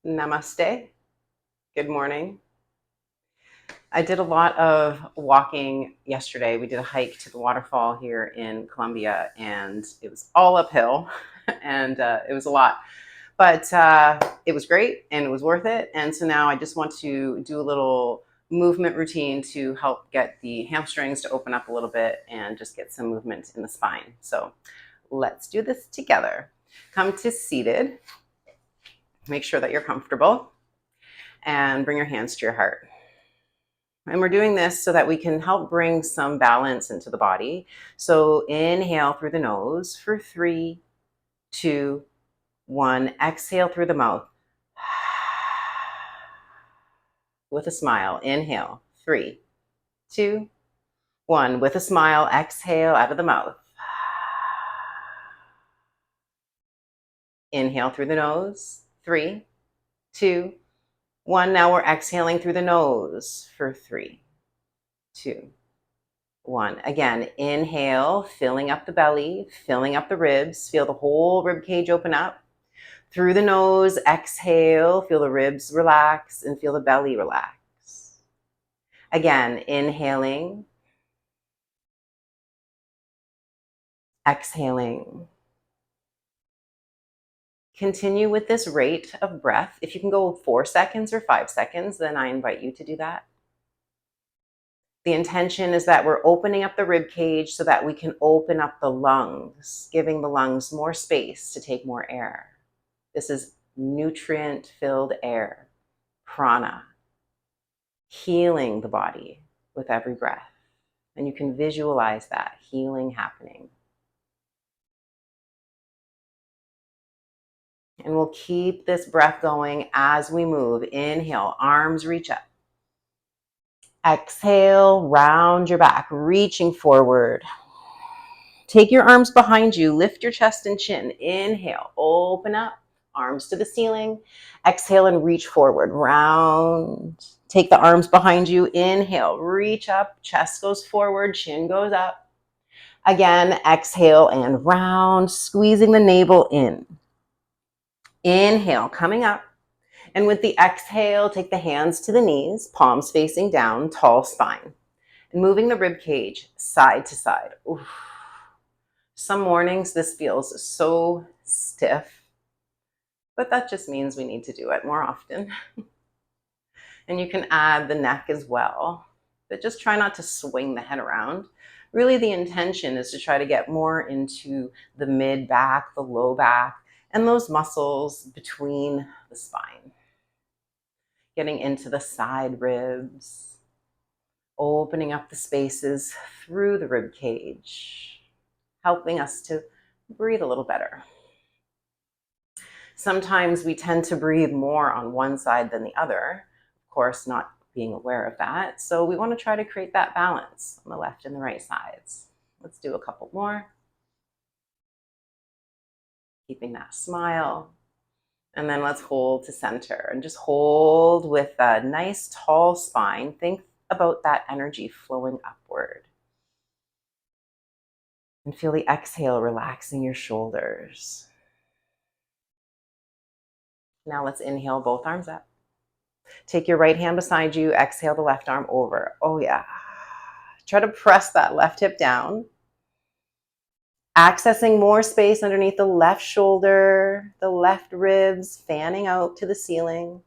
Namaste. Good morning. I did a lot of walking yesterday. We did a hike to the waterfall here in Columbia, and it was all uphill, and it was a lot. But it was great, and it was worth it. And so now I just want to do a little movement routine to help get the hamstrings to open up a little bit and just get some movement in the spine. So let's do this together. Come to seated. Make sure that you're comfortable, and bring your hands to your heart. And we're doing this so that we can help bring some balance into the body. So inhale through the nose for 3, 2, 1. Exhale through the mouth with a smile. Inhale, 3, 2, 1. With a smile, exhale out of the mouth. Inhale through the nose, 3, 2, 1. Now we're exhaling through the nose for 3, 2, 1. Again, inhale, filling up the belly, filling up the ribs. Feel the whole rib cage open up. Through the nose, exhale, feel the ribs relax and feel the belly relax. Again, inhaling, exhaling. Continue with this rate of breath. If you can go 4 seconds or 5 seconds, then I invite you to do that. The intention is that we're opening up the rib cage so that we can open up the lungs, giving the lungs more space to take more air. This is nutrient-filled air, prana, healing the body with every breath. And you can visualize that healing happening. And we'll keep this breath going as we move. Inhale, arms reach up. Exhale, round your back, reaching forward. Take your arms behind you, lift your chest and chin. Inhale, open up, arms to the ceiling. Exhale and reach forward, round. Take the arms behind you. Inhale, reach up, chest goes forward, chin goes up. Again, exhale and round, squeezing the navel in. Inhale, coming up. And with the exhale, take the hands to the knees, palms facing down, tall spine. And moving the rib cage side to side. Oof. Some mornings this feels so stiff, but that just means we need to do it more often. And you can add the neck as well, but just try not to swing the head around. Really, the intention is to try to get more into the mid back, the low back, and those muscles between the spine. Getting into the side ribs, opening up the spaces through the rib cage, helping us to breathe a little better. Sometimes we tend to breathe more on one side than the other, of course, not being aware of that. So we want to try to create that balance on the left and the right sides. Let's do a couple more. Keeping that smile. And then let's hold to center and just hold with a nice tall spine. Think about that energy flowing upward. And feel the exhale relaxing your shoulders. Now let's inhale, both arms up. Take your right hand beside you, exhale the left arm over. Oh yeah. Try to press that left hip down. Accessing more space underneath the left shoulder, the left ribs, fanning out to the ceiling.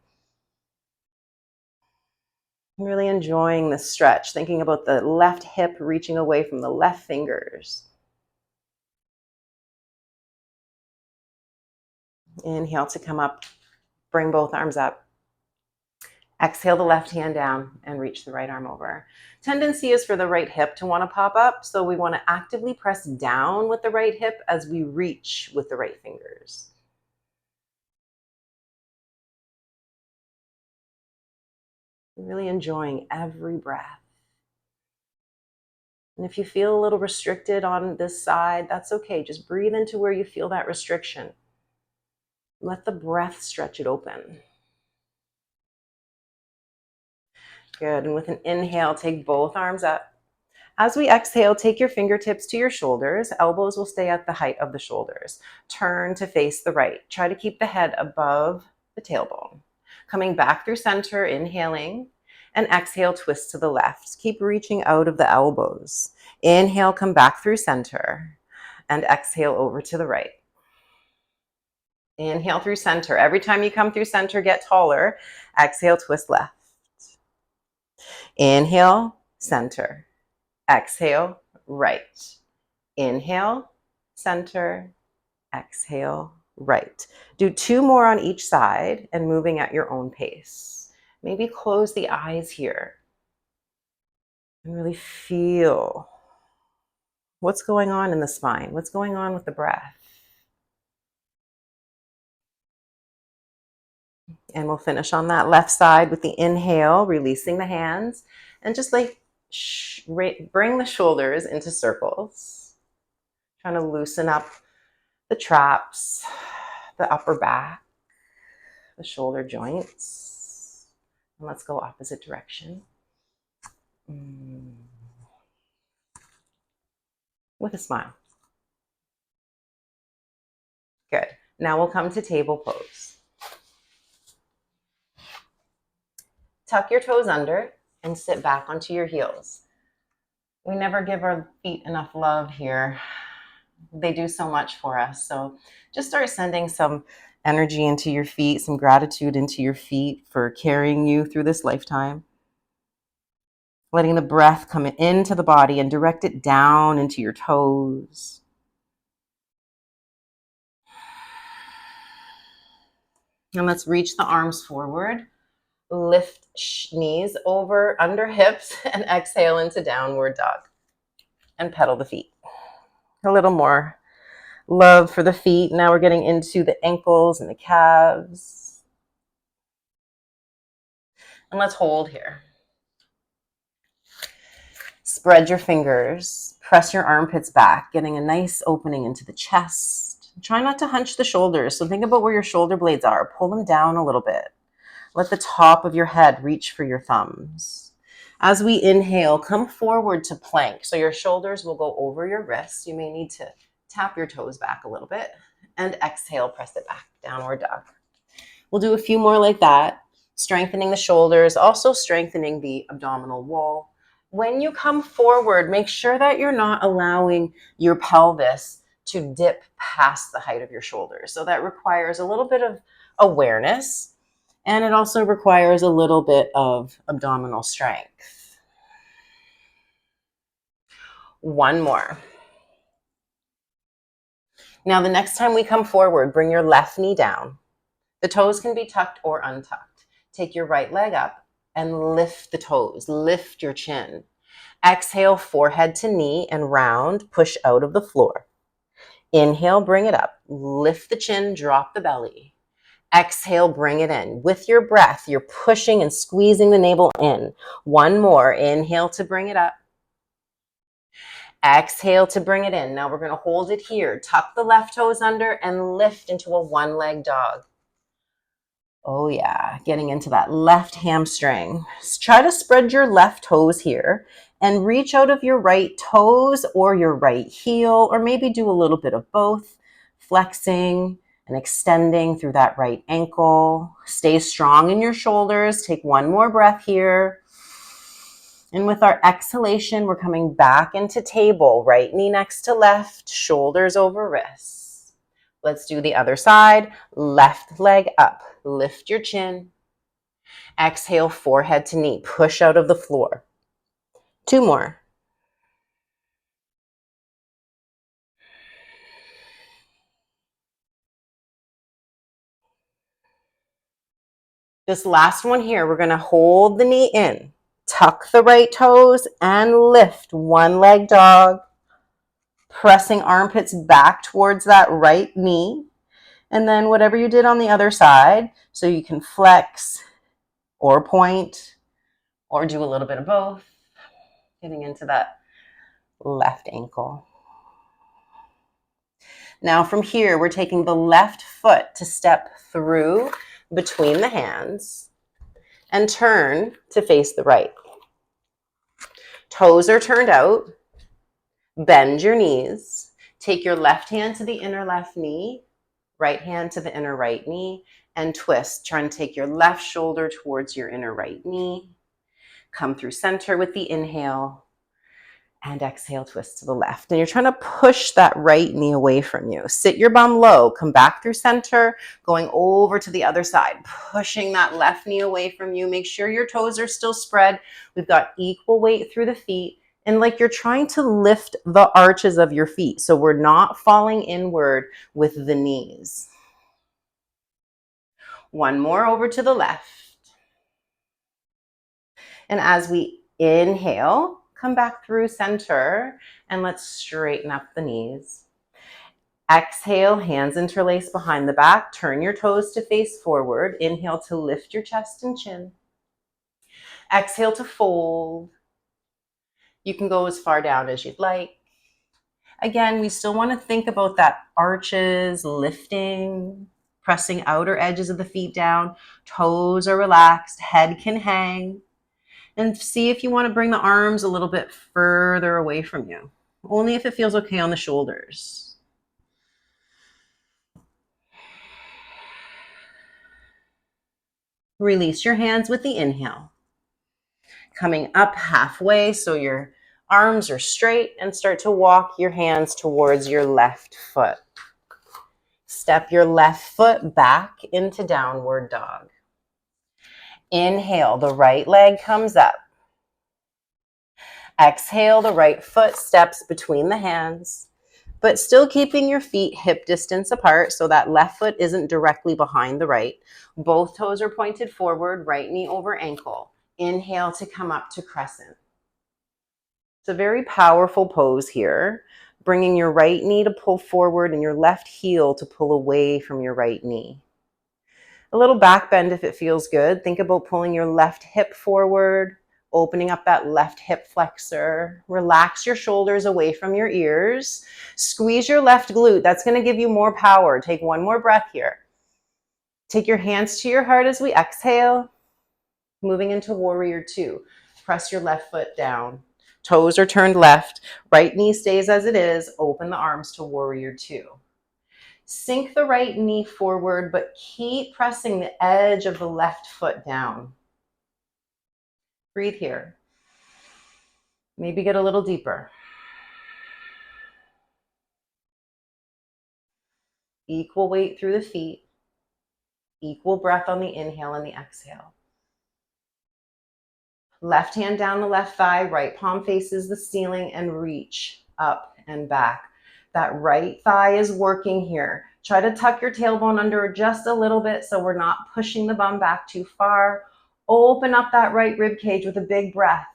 I'm really enjoying this stretch, thinking about the left hip reaching away from the left fingers. Inhale to come up, bring both arms up. Exhale the left hand down and reach the right arm over. Tendency is for the right hip to want to pop up, so we want to actively press down with the right hip as we reach with the right fingers. Really enjoying every breath. And if you feel a little restricted on this side, that's okay. Just breathe into where you feel that restriction. Let the breath stretch it open. Good. And with an inhale, take both arms up. As we exhale, take your fingertips to your shoulders. Elbows will stay at the height of the shoulders. Turn to face the right. Try to keep the head above the tailbone. Coming back through center, inhaling, and exhale, twist to the left. Keep reaching out of the elbows. Inhale, come back through center, and exhale over to the right. Inhale through center. Every time you come through center, get taller. Exhale, twist left. Inhale, center. Exhale, right. Inhale, center. Exhale, right. Do 2 more on each side and moving at your own pace. Maybe close the eyes here and really feel what's going on in the spine. What's going on with the breath? And we'll finish on that left side with the inhale, releasing the hands, and just like bring the shoulders into circles. Trying to loosen up the traps, the upper back, the shoulder joints. And let's go opposite direction. With a smile. Good. Now we'll come to table pose. Tuck your toes under and sit back onto your heels. We never give our feet enough love here. They do so much for us. So just start sending some energy into your feet, some gratitude into your feet for carrying you through this lifetime. Letting the breath come into the body and direct it down into your toes. And let's reach the arms forward. Lift knees over under hips and exhale into downward dog. And pedal the feet. A little more love for the feet. Now we're getting into the ankles and the calves. And let's hold here. Spread your fingers. Press your armpits back, getting a nice opening into the chest. Try not to hunch the shoulders. So think about where your shoulder blades are. Pull them down a little bit. Let the top of your head reach for your thumbs. As we inhale, come forward to plank. So your shoulders will go over your wrists. You may need to tap your toes back a little bit. And exhale, press it back, downward dog. We'll do a few more like that, strengthening the shoulders, also strengthening the abdominal wall. When you come forward, make sure that you're not allowing your pelvis to dip past the height of your shoulders. So that requires a little bit of awareness, and it also requires a little bit of abdominal strength. One more. Now, the next time we come forward, bring your left knee down. The toes can be tucked or untucked. Take your right leg up and lift the toes. Lift your chin. Exhale, forehead to knee and round. Push out of the floor. Inhale, bring it up. Lift the chin, drop the belly. Exhale, bring it in. With your breath, you're pushing and squeezing the navel in. One more. Inhale to bring it up. Exhale to bring it in. Now we're going to hold it here. Tuck the left toes under and lift into a one-leg dog. Oh yeah, getting into that left hamstring. Try to spread your left toes here and reach out of your right toes or your right heel, or maybe do a little bit of both, flexing and extending through that right ankle. Stay strong in your shoulders. Take one more breath here. And with our exhalation, we're coming back into table. Right knee next to left, shoulders over wrists. Let's do the other side. Left leg up. Lift your chin. Exhale, forehead to knee. Push out of the floor. Two more. This last one here, we're going to hold the knee in. Tuck the right toes and lift. One leg dog. Pressing armpits back towards that right knee. And then whatever you did on the other side, so you can flex or point or do a little bit of both. Getting into that left ankle. Now from here, we're taking the left foot to step through between the hands and turn to face the right. Toes are turned out. Bend your knees. Take your left hand to the inner left knee Right hand to the inner right knee and twist. Trying to take your left shoulder towards your inner right knee. Come through center with the inhale and exhale, twist to the left. And you're trying to push that right knee away from you. Sit your bum low, come back through center, going over to the other side, pushing that left knee away from you. Make sure your toes are still spread. We've got equal weight through the feet. And like you're trying to lift the arches of your feet. So we're not falling inward with the knees. One more over to the left. And as we inhale, come back through center and let's straighten up the knees. Exhale, hands interlace behind the back. Turn your toes to face forward. Inhale to lift your chest and chin. Exhale to fold. You can go as far down as you'd like. Again, we still want to think about that arches, lifting, pressing outer edges of the feet down. Toes are relaxed, head can hang. And see if you want to bring the arms a little bit further away from you. Only if it feels okay on the shoulders. Release your hands with the inhale. Coming up halfway so your arms are straight and start to walk your hands towards your left foot. Step your left foot back into downward dog. Inhale, the right leg comes up. Exhale, the right foot steps between the hands, but still keeping your feet hip distance apart so that left foot isn't directly behind the right. Both toes are pointed forward, right knee over ankle. Inhale to come up to crescent. It's a very powerful pose here, bringing your right knee to pull forward and your left heel to pull away from your right knee. A little back bend if it feels good. Think about pulling your left hip forward, opening up that left hip flexor. Relax your shoulders away from your ears. Squeeze your left glute. That's going to give you more power. Take one more breath here. Take your hands to your heart as we exhale. Moving into warrior two. Press your left foot down. Toes are turned left. Right knee stays as it is. Open the arms to warrior two. Sink the right knee forward, but keep pressing the edge of the left foot down. Breathe here. Maybe get a little deeper. Equal weight through the feet. Equal breath on the inhale and the exhale. Left hand down the left thigh, right palm faces the ceiling and reach up and back. That right thigh is working here. Try to tuck your tailbone under just a little bit so we're not pushing the bum back too far. Open up that right rib cage with a big breath.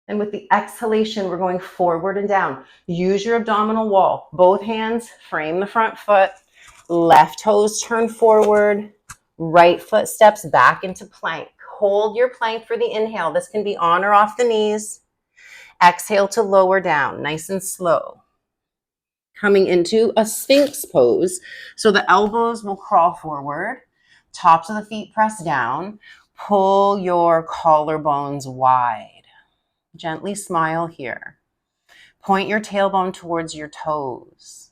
And with the exhalation, we're going forward and down. Use your abdominal wall. Both hands frame the front foot. Left toes turn forward. Right foot steps back into plank. Hold your plank for the inhale. This can be on or off the knees. Exhale to lower down, nice and slow. Coming into a Sphinx pose. So the elbows will crawl forward. Tops of the feet press down. Pull your collarbones wide. Gently smile here. Point your tailbone towards your toes.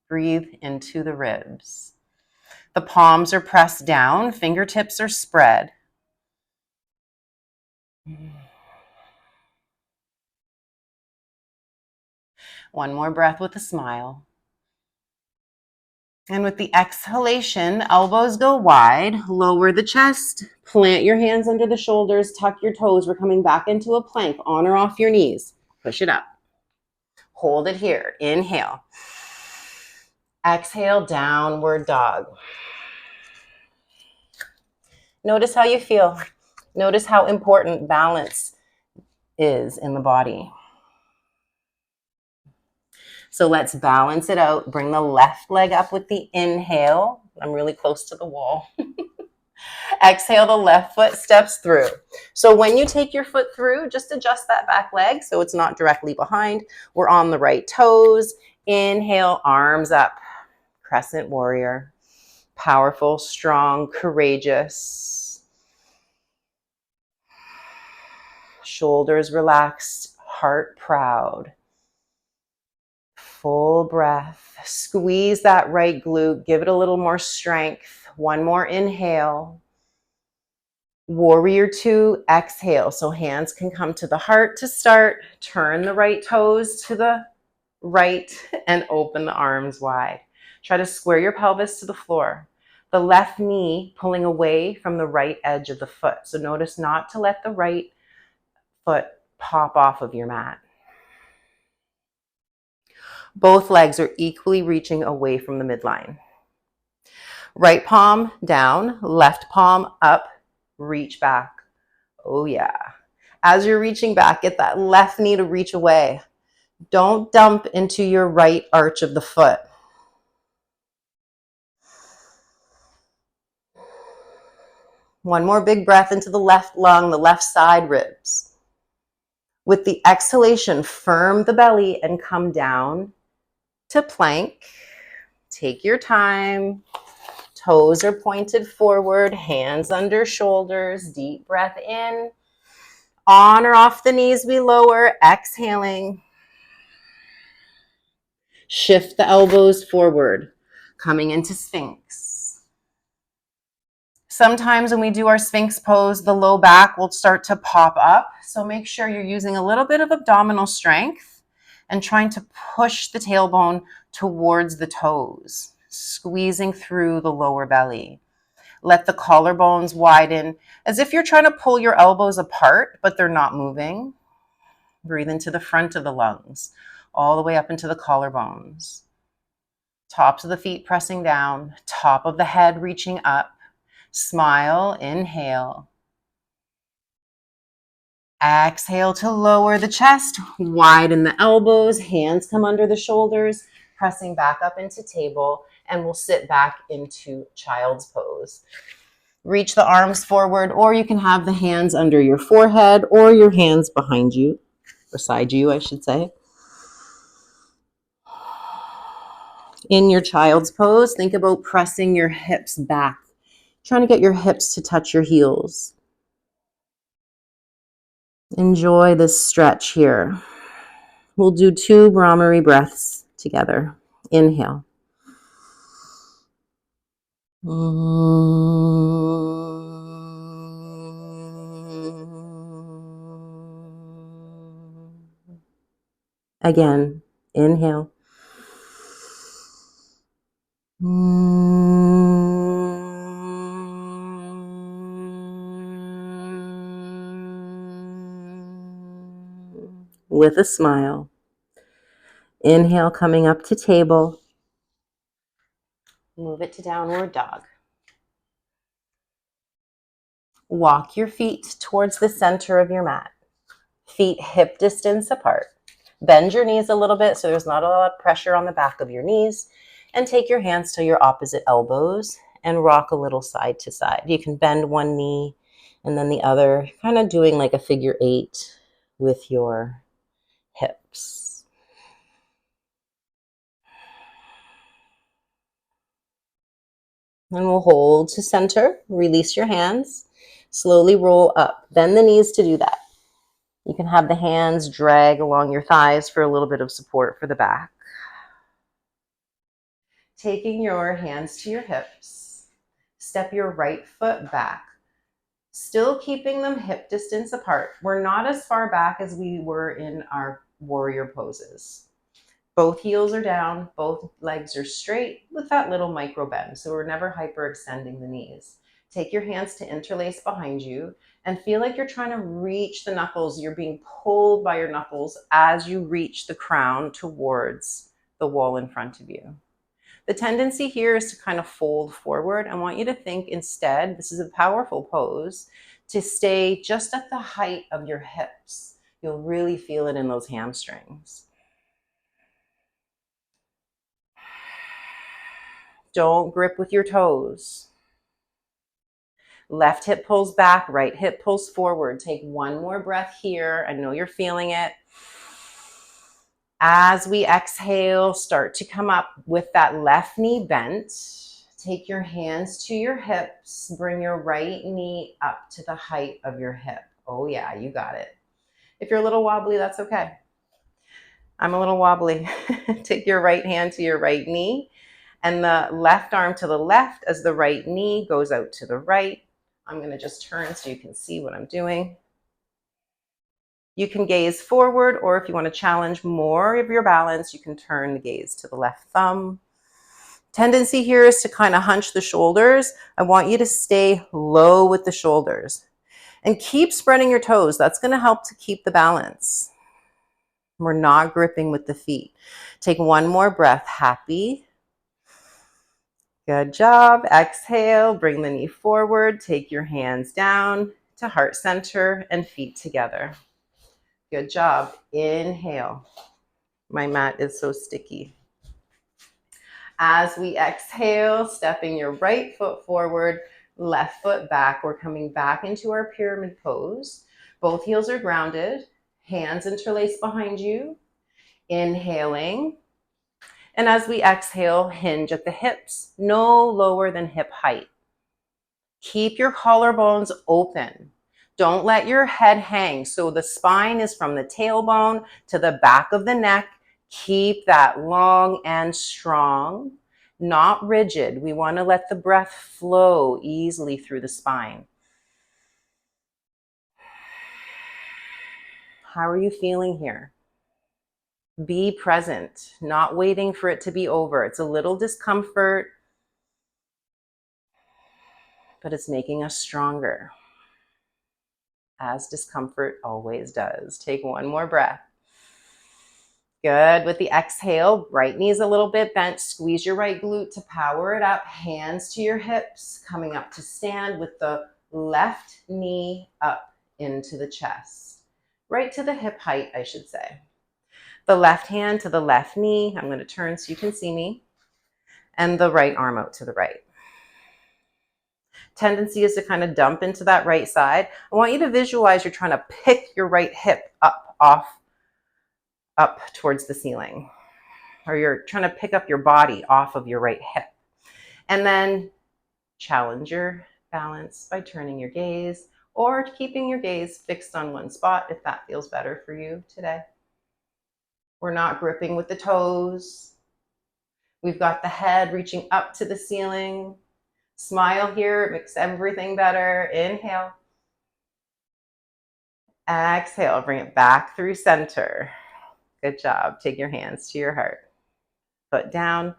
Breathe into the ribs. The palms are pressed down. Fingertips are spread. One more breath with a smile. And with the exhalation, elbows go wide, lower the chest, plant your hands under the shoulders, tuck your toes. We're coming back into a plank, on or off your knees. Push it up. Hold it here. Inhale. Exhale, downward dog. Notice how you feel. Notice how important balance is in the body. So let's balance it out. Bring the left leg up with the inhale. I'm really close to the wall. Exhale, the left foot steps through. So when you take your foot through, just adjust that back leg so it's not directly behind. We're on the right toes. Inhale, arms up. Crescent warrior. Powerful, strong, courageous. Shoulders relaxed, heart proud. Full breath. Squeeze that right glute. Give it a little more strength. One more inhale. Warrior two, exhale. So hands can come to the heart to start. Turn the right toes to the right and open the arms wide. Try to square your pelvis to the floor. The left knee pulling away from the right edge of the foot. So notice not to let the right foot pop off of your mat. Both legs are equally reaching away from the midline. Right palm down, left palm up, reach back. Oh yeah. As you're reaching back, get that left knee to reach away. Don't dump into your right arch of the foot. One more big breath into the left lung, the left side ribs. With the exhalation, firm the belly and come down to plank. Take your time. Toes are pointed forward, hands under shoulders. Deep breath in. On or off the knees, we lower, exhaling. Shift the elbows forward, coming into Sphinx. Sometimes when we do our Sphinx pose, the low back will start to pop up. So make sure you're using a little bit of abdominal strength and trying to push the tailbone towards the toes, squeezing through the lower belly. Let the collarbones widen as if you're trying to pull your elbows apart, but they're not moving. Breathe into the front of the lungs, all the way up into the collarbones. Tops of the feet pressing down, top of the head reaching up. Smile, inhale. Exhale to lower the chest, widen the elbows, hands come under the shoulders, pressing back up into table, and we'll sit back into child's pose. Reach the arms forward, or you can have the hands under your forehead or your hands behind you, beside you, I should say. In your child's pose, think about pressing your hips back, trying to get your hips to touch your heels. Enjoy this stretch here. We'll do 2 Brahmari breaths together. Inhale. Again, inhale. With a smile. Inhale, coming up to table. Move it to downward dog. Walk your feet towards the center of your mat. Feet hip distance apart. Bend your knees a little bit so there's not a lot of pressure on the back of your knees. And take your hands to your opposite elbows and rock a little side to side. You can bend one knee and then the other, kind of doing like a figure 8 with your hips. And we'll hold to center, release your hands, slowly roll up. Bend the knees to do that. You can have the hands drag along your thighs for a little bit of support for the back. Taking your hands to your hips, step your right foot back, still keeping them hip distance apart. We're not as far back as we were in our warrior poses. Both heels are down, both legs are straight with that little micro bend. So we're never hyperextending the knees. Take your hands to interlace behind you and feel like you're trying to reach the knuckles. You're being pulled by your knuckles as you reach the crown towards the wall in front of you. The tendency here is to kind of fold forward. I want you to think instead, this is a powerful pose, to stay just at the height of your hips. You'll really feel it in those hamstrings. Don't grip with your toes. Left hip pulls back, right hip pulls forward. Take one more breath here. I know you're feeling it. As we exhale, start to come up with that left knee bent. Take your hands to your hips. Bring your right knee up to the height of your hip. Oh yeah, you got it. If you're a little wobbly, that's okay. I'm a little wobbly. Take your right hand to your right knee and the left arm to the left as the right knee goes out to the right. I'm going to just turn so you can see what I'm doing. You can gaze forward, or if you want to challenge more of your balance, you can turn the gaze to the left thumb. Tendency here is to kind of hunch the shoulders. I want you to stay low with the shoulders and keep spreading your toes. That's going to help to keep the balance. We're not gripping with the feet. Take one more breath. Happy. Good job. Exhale, bring the knee forward. Take your hands down to heart center and feet together. Good job. Inhale. My mat is so sticky. As we exhale, stepping your right foot forward, left foot back. We're coming back into our pyramid pose. Both heels are grounded. Hands interlaced behind you. Inhaling. And as we exhale, hinge at the hips, no lower than hip height. Keep your collarbones open. Don't let your head hang. So the spine is from the tailbone to the back of the neck. Keep that long and strong, not rigid. We want to let the breath flow easily through the spine. How are you feeling here? Be present, not waiting for it to be over. It's a little discomfort, but it's making us stronger, as discomfort always does. Take one more breath. Good. With the exhale, right knee is a little bit bent. Squeeze your right glute to power it up. Hands to your hips, coming up to stand with the left knee up into the chest. Right to the hip height, I should say. The left hand to the left knee. I'm going to turn so you can see me. And the right arm out to the right. Tendency is to kind of dump into that right side. I want you to visualize you're trying to pick your right hip up towards the ceiling, or you're trying to pick up your body off of your right hip. And then challenge your balance by turning your gaze or keeping your gaze fixed on one spot if that feels better for you today. We're not gripping with the toes. We've got the head reaching up to the ceiling. Smile here, it makes everything better. Inhale. Exhale, bring it back through center. Good job. Take your hands to your heart. Foot down,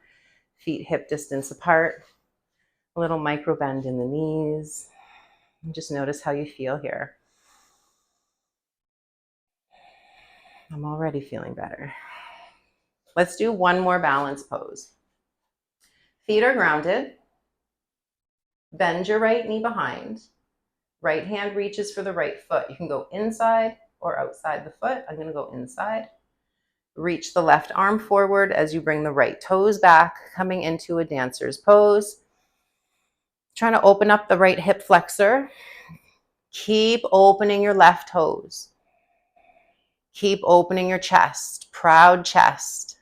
feet hip distance apart. A little micro bend in the knees. And just notice how you feel here. I'm already feeling better. Let's do one more balance pose. Feet are grounded. Bend your right knee behind. Right hand reaches for the right foot. You can go inside or outside the foot. I'm going to go inside. Reach the left arm forward as you bring the right toes back, coming into a dancer's pose. Trying to open up the right hip flexor. Keep opening your left toes. Keep opening your chest, proud chest.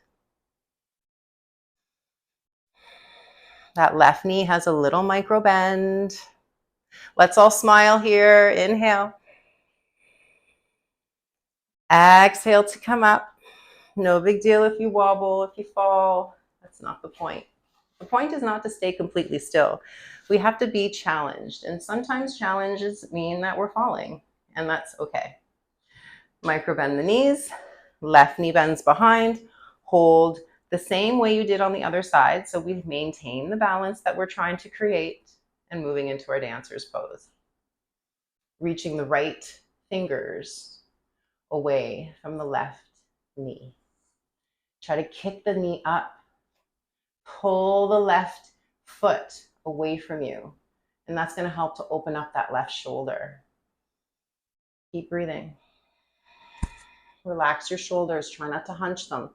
That left knee has a little micro bend. Let's all smile here. Inhale. Exhale to come up. No big deal if you wobble, if you fall. That's not the point. The point is not to stay completely still. We have to be challenged. And sometimes challenges mean that we're falling, and that's okay. Micro bend the knees. Left knee bends behind. Hold the same way you did on the other side. So we maintain the balance that we're trying to create and moving into our dancer's pose. Reaching the right fingers away from the left knee. Try to kick the knee up. Pull the left foot away from you. And that's going to help to open up that left shoulder. Keep breathing. Relax your shoulders. Try not to hunch them.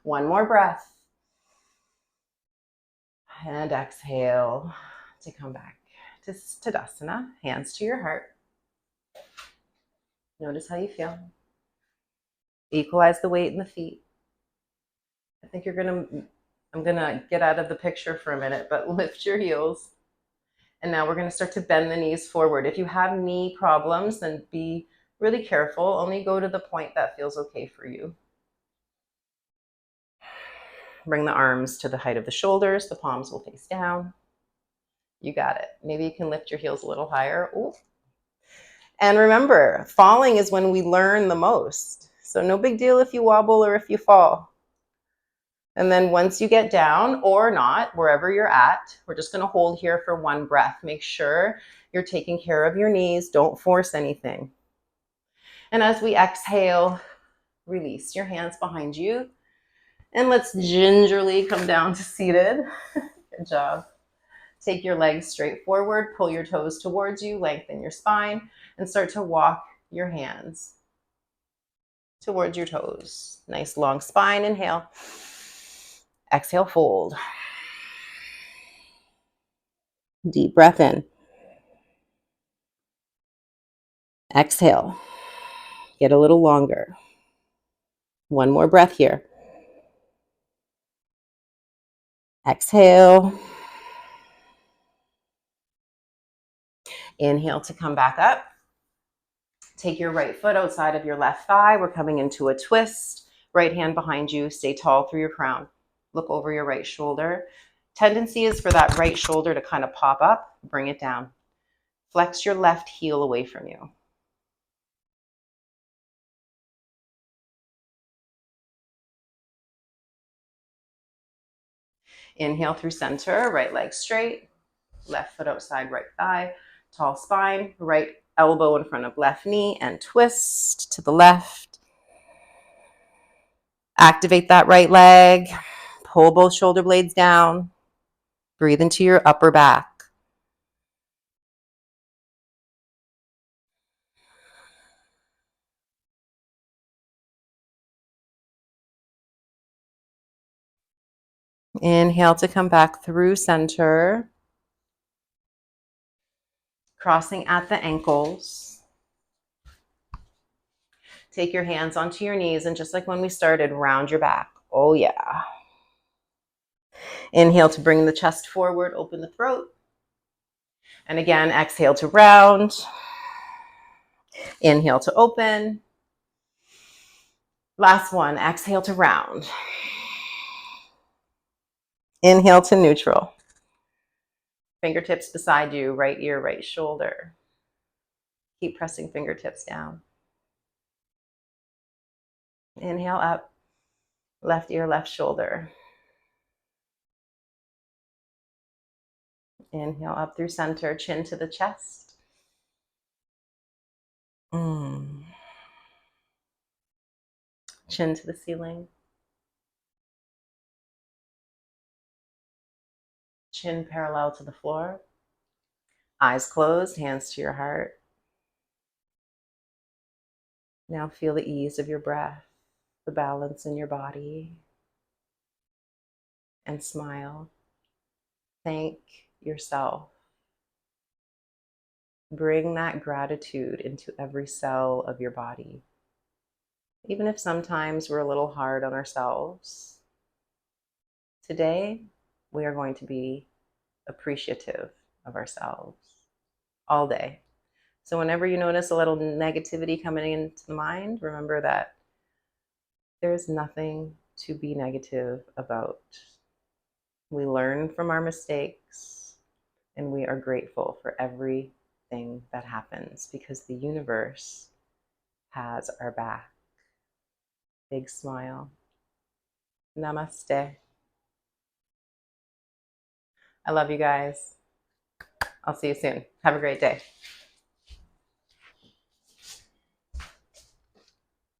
One more breath. And exhale to come back to Tadasana. Hands to your heart. Notice how you feel. Equalize the weight in the feet. I think I'm gonna get out of the picture for a minute, but lift your heels. And now we're going to start to bend the knees forward. If you have knee problems, then be really careful. Only go to the point that feels okay for you. Bring the arms to the height of the shoulders. The palms will face down. You got it. Maybe you can lift your heels a little higher. Ooh. And remember, falling is when we learn the most. So no big deal if you wobble or if you fall. And then once you get down or not, wherever you're at, we're just going to hold here for one breath. Make sure you're taking care of your knees. Don't force anything. And as we exhale, release your hands behind you. And let's gingerly come down to seated. Good job. Take your legs straight forward, pull your toes towards you, lengthen your spine, and start to walk your hands towards your toes. Nice long spine. Inhale. Exhale, fold. Deep breath in. Exhale. Get a little longer. One more breath here. Exhale. Inhale to come back up. Take your right foot outside of your left thigh. We're coming into a twist. Right hand behind you. Stay tall through your crown. Look over your right shoulder. Tendency is for that right shoulder to kind of pop up. Bring it down. Flex your left heel away from you. Inhale through center. Right leg straight. Left foot outside right thigh. Tall spine. Right elbow in front of left knee and twist to the left. Activate that right leg. Pull both shoulder blades down. Breathe into your upper back. Inhale to come back through center. Crossing at the ankles. Take your hands onto your knees and just like when we started, round your back. Oh yeah. Inhale to bring the chest forward, open the throat. And again, exhale to round. Inhale to open. Last one, exhale to round. Inhale to neutral. Fingertips beside you, right ear, right shoulder. Keep pressing fingertips down. Inhale up, left ear, left shoulder. Inhale up through center, chin to the chest. Chin to the ceiling. Chin parallel to the floor. Eyes closed, hands to your heart. Now feel the ease of your breath, the balance in your body. And smile. Thank yourself. Bring that gratitude into every cell of your body. Even if sometimes we're a little hard on ourselves, today we are going to be appreciative of ourselves all day. So whenever you notice a little negativity coming into the mind, remember that there's nothing to be negative about. We learn from our mistakes and we are grateful for everything that happens because the universe has our back. Big smile. Namaste. I love you guys. I'll see you soon. Have a great day.